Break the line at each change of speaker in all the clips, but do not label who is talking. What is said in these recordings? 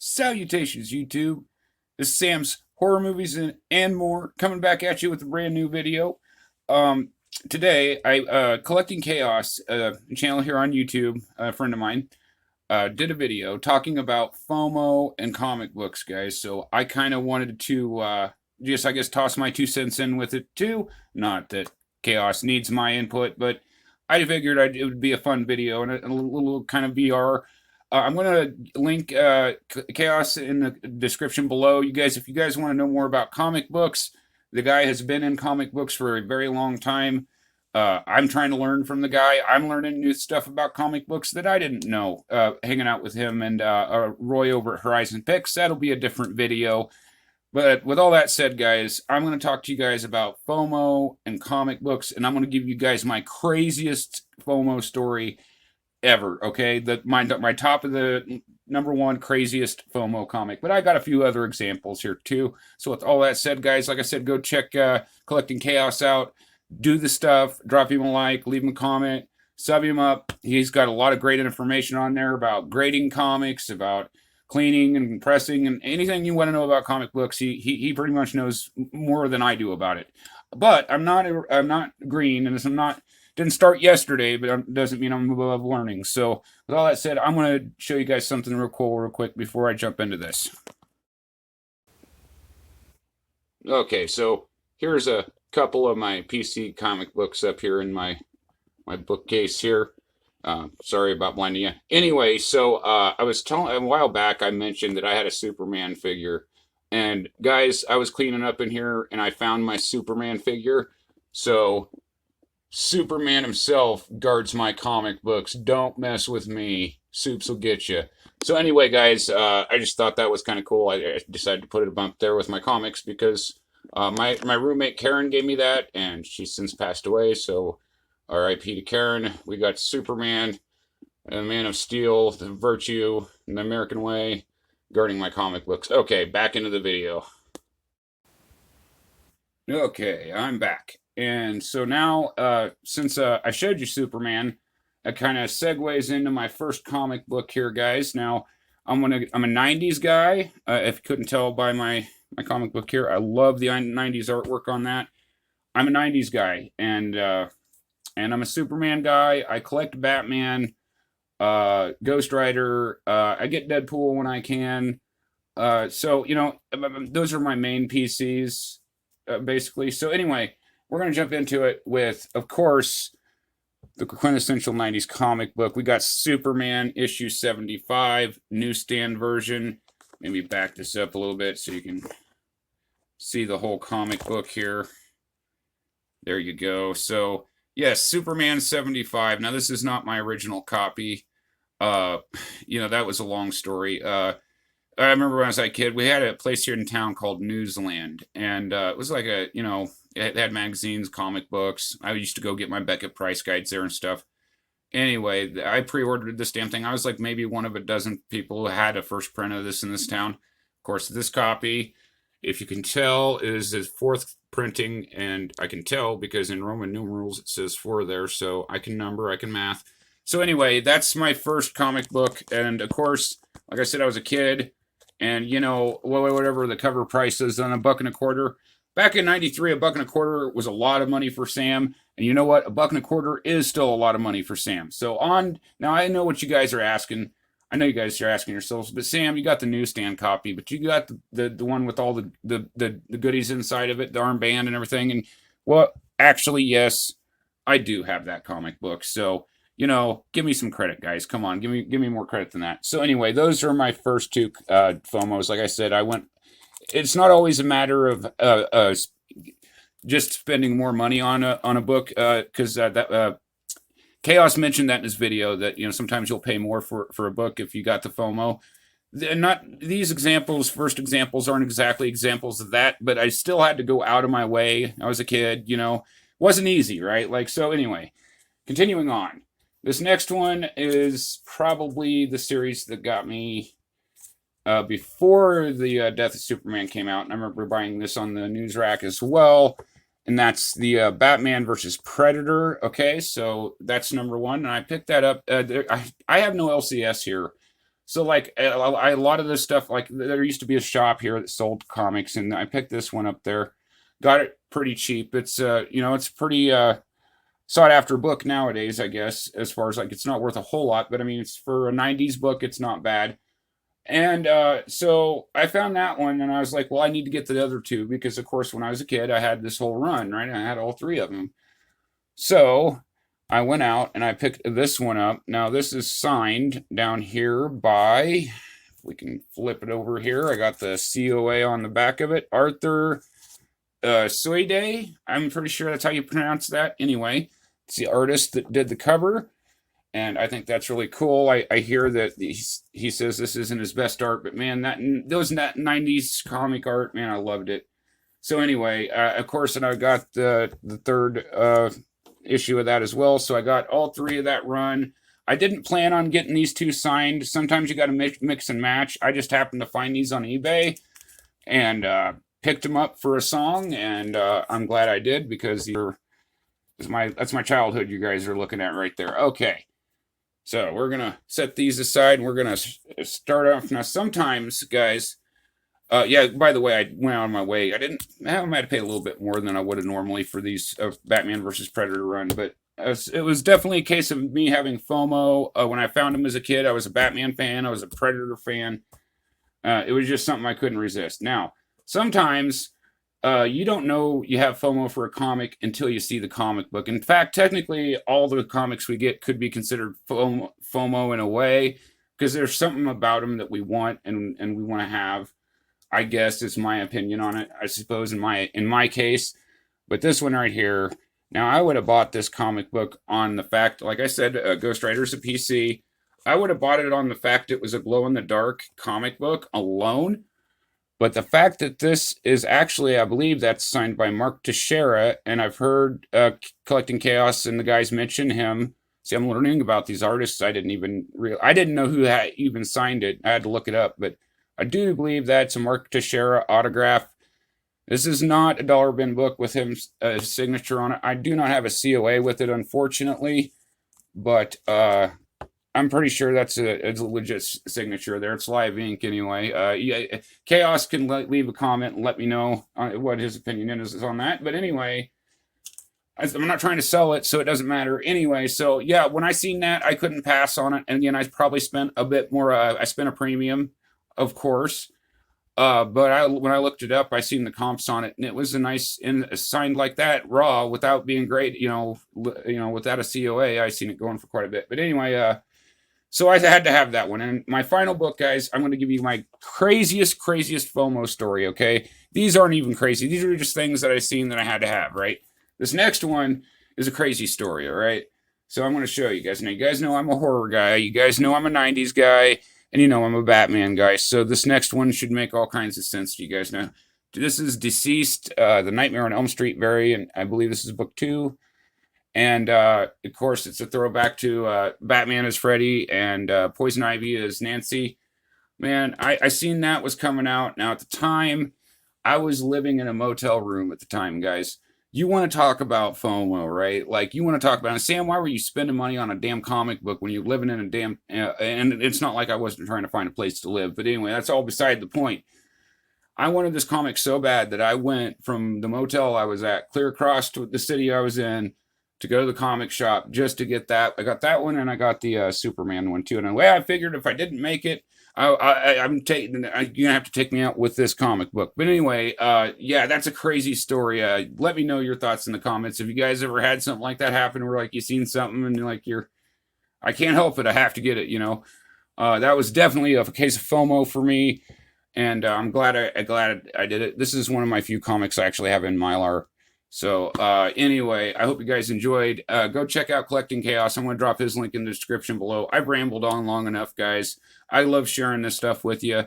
Salutations, YouTube. This is Sam's Horror Movies and More, coming back at you with a brand new video. Um, Today, Collecting Chaos, a channel here on YouTube, a friend of mine, did a video talking about FOMO and comic books, guys. So I kind of wanted to just, I guess, toss my 2 cents in with it too. Not that Chaos needs my input, but I figured it would be a fun video and a little kind of VR. I'm going to link Chaos in the description below. You guys, if you guys want to know more about comic books, the guy has been in comic books for a very long time. I'm trying to learn from the guy. I'm learning new stuff about comic books that I didn't know, hanging out with him and Roy over at Horizon Picks. That'll be a different video. But with all that said, guys, I'm going to talk to you guys about FOMO and comic books, and I'm going to give you guys my craziest FOMO story ever, okay? My top of the #1 craziest FOMO comic. But I got a few other examples here too. So with all that said, guys, like I said, go check Collecting Chaos out. Do the stuff. Drop him a like. Leave him a comment. Sub him up. He's got a lot of great information on there about grading comics, about cleaning and pressing, and anything you want to know about comic books. He pretty much knows more than I do about it. But I'm not green, and didn't start yesterday, but it doesn't mean I'm above learning. So with all that said, I'm going to show you guys something real cool real quick before I jump into this. Okay, so here's a couple of my PC comic books up here in my bookcase here. Sorry about blinding you. Anyway, so I was telling a while back, I mentioned that I had a Superman figure. And guys, I was cleaning up in here and I found my Superman figure. So Superman himself guards my comic books. Don't mess with me. Soups will get you. So anyway, guys, I just thought that was kind of cool. I decided to put it up there with my comics because my roommate Karen gave me that, and she's since passed away. So R.I.P. to Karen. We got Superman, the Man of Steel, the Virtue, the American Way, guarding my comic books. Okay, back into the video. Okay, I'm back. And so now, since I showed you Superman, it kind of segues into my first comic book here, guys. Now, I'm a '90s guy. If you couldn't tell by my comic book here, I love the '90s artwork on that. I'm a '90s guy, and I'm a Superman guy. I collect Batman, Ghost Rider. I get Deadpool when I can. So you know, those are my main PCs, basically. So anyway, we're going to jump into it with, of course, the quintessential '90s comic book. We got Superman issue 75, newsstand version. Maybe back this up a little bit so you can see the whole comic book here. There you go. So, yes, Superman 75. Now, this is not my original copy. You know, that was a long story. I remember when I was a kid, we had a place here in town called Newsland. And it was like a, you know, it had magazines, comic books. I used to go get my Beckett Price guides there and stuff. Anyway, I pre-ordered this damn thing. I was like maybe one of a dozen people who had a first print of this in this town. Of course, this copy, if you can tell, is the 4th printing, and I can tell because in Roman numerals it says 4 there, so I can number, I can math. So anyway, that's my first comic book, and of course, like I said, I was a kid, and you know, whatever the cover price is on $1.25. Back in '93, $1.25 was a lot of money for Sam. And you know what? $1.25 is still a lot of money for Sam. So now I know what you guys are asking. I know you guys are asking yourselves, but Sam, you got the newsstand copy, but you got the one with all the goodies inside of it, the armband and everything. And well, actually, yes, I do have that comic book. So, you know, give me some credit, guys. Come on, give me more credit than that. So anyway, those are my first two FOMOs. Like I said, it's not always a matter of just spending more money on a book, because Chaos mentioned that in his video that, you know, sometimes you'll pay more for a book if you got the FOMO. Not these examples, first examples aren't exactly examples of that, but I still had to go out of my way. I was a kid, you know, wasn't easy, right? Like, so anyway, continuing on. This next one is probably the series that got me before the Death of Superman came out, and I remember buying this on the news rack as well, and that's the Batman versus Predator. Okay, so that's #1, and I picked that up. I have no LCS here, So like a lot of this stuff, like there used to be a shop here that sold comics, and I picked this one up there. Got it pretty cheap. It's it's pretty sought after book nowadays, I guess, as far as like it's not worth a whole lot, but I mean it's for a 90s book, it's not bad. And so I found that one, and I was like, well, I need to get the other two because, of course, when I was a kid, I had this whole run, right? I had all three of them. So I went out and I picked this one up. Now, this is signed down here by, if we can flip it over here, I got the COA on the back of it, Arthur Soide. I'm pretty sure that's how you pronounce that. Anyway, it's the artist that did the cover. And I think that's really cool. I hear that he says this isn't his best art, but man, those 90s comic art, man, I loved it. So anyway, of course, and I got the third issue of that as well. So I got all three of that run. I didn't plan on getting these two signed. Sometimes you got to mix and match. I just happened to find these on eBay and picked them up for a song, and I'm glad I did because that's my childhood you guys are looking at right there. Okay. So we're going to set these aside, and we're going to start off. Now, sometimes, guys, yeah, by the way, I went on my way. I might have paid a little bit more than I would have normally for these Batman versus Predator run, but it was definitely a case of me having FOMO. When I found him as a kid, I was a Batman fan. I was a Predator fan. It was just something I couldn't resist. Now, sometimes you don't know you have FOMO for a comic until you see the comic book. In fact, technically, all the comics we get could be considered FOMO in a way, because there's something about them that we want and we want to have. I guess is my opinion on it, I suppose, in my case. But this one right here, now I would have bought this comic book on the fact, like I said, Ghost Rider's a PC. I would have bought it on the fact it was a glow-in-the-dark comic book alone. But the fact that this is actually, I believe that's signed by Mark Teixeira, and I've heard Collecting Chaos and the guys mention him. See, I'm learning about these artists. I didn't know who had even signed it. I had to look it up, but I do believe that's a Mark Teixeira autograph. This is not a dollar bin book with his signature on it. I do not have a COA with it, unfortunately, but I'm pretty sure that's a legit signature there. It's live ink anyway. Yeah, Chaos can leave a comment and let me know what his opinion is on that. But anyway, I'm not trying to sell it, so it doesn't matter. Anyway, so yeah, when I seen that, I couldn't pass on it. And again, I probably spent a bit more. I spent a premium, of course. But when I looked it up, I seen the comps on it, and it was a nice signed like that, raw, without being great. Without a COA, I seen it going for quite a bit. But anyway, so I had to have that one. And my final book, guys, I'm going to give you my craziest FOMO story, okay? These aren't even crazy. These are just things that I seen that I had to have, right? This next one is a crazy story, all right? So I'm going to show you guys. Now, you guys know I'm a horror guy. You guys know I'm a 90s guy. And you know I'm a Batman guy. So this next one should make all kinds of sense to you guys now. This is Deceased, the Nightmare on Elm Street variant. I believe this is book 2. And, of course, it's a throwback to Batman as Freddy and Poison Ivy as Nancy. Man, I seen that was coming out. Now, at the time, I was living in a motel room at the time, guys. You want to talk about FOMO, right? Like, you want to talk about, Sam, why were you spending money on a damn comic book when you're living in a damn, and it's not like I wasn't trying to find a place to live. But anyway, that's all beside the point. I wanted this comic so bad that I went from the motel I was at, clear across to the city I was in, to go to the comic shop just to get that. I got that one, and I got the Superman one too. And the way I figured, if I didn't make it, you're gonna have to take me out with this comic book. But anyway, yeah, that's a crazy story. Let me know your thoughts in the comments. If you guys ever had something like that happen, where like you seen something and I can't help it, I have to get it. That was definitely a case of FOMO for me, and I'm glad I did it. This is one of my few comics I actually have in Mylar. So anyway, I hope you guys enjoyed. Go check out Collecting Chaos. I'm going to drop his link in the description below. I've rambled on long enough, guys. I love sharing this stuff with you.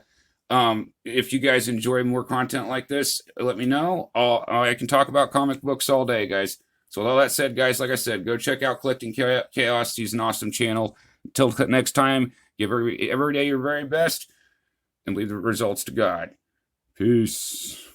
If you guys enjoy more content like this, let me know. I can talk about comic books all day, guys. So with all that said, guys, like I said, go check out Collecting Chaos. He's an awesome channel. Until next time, give every day your very best and leave the results to God. Peace.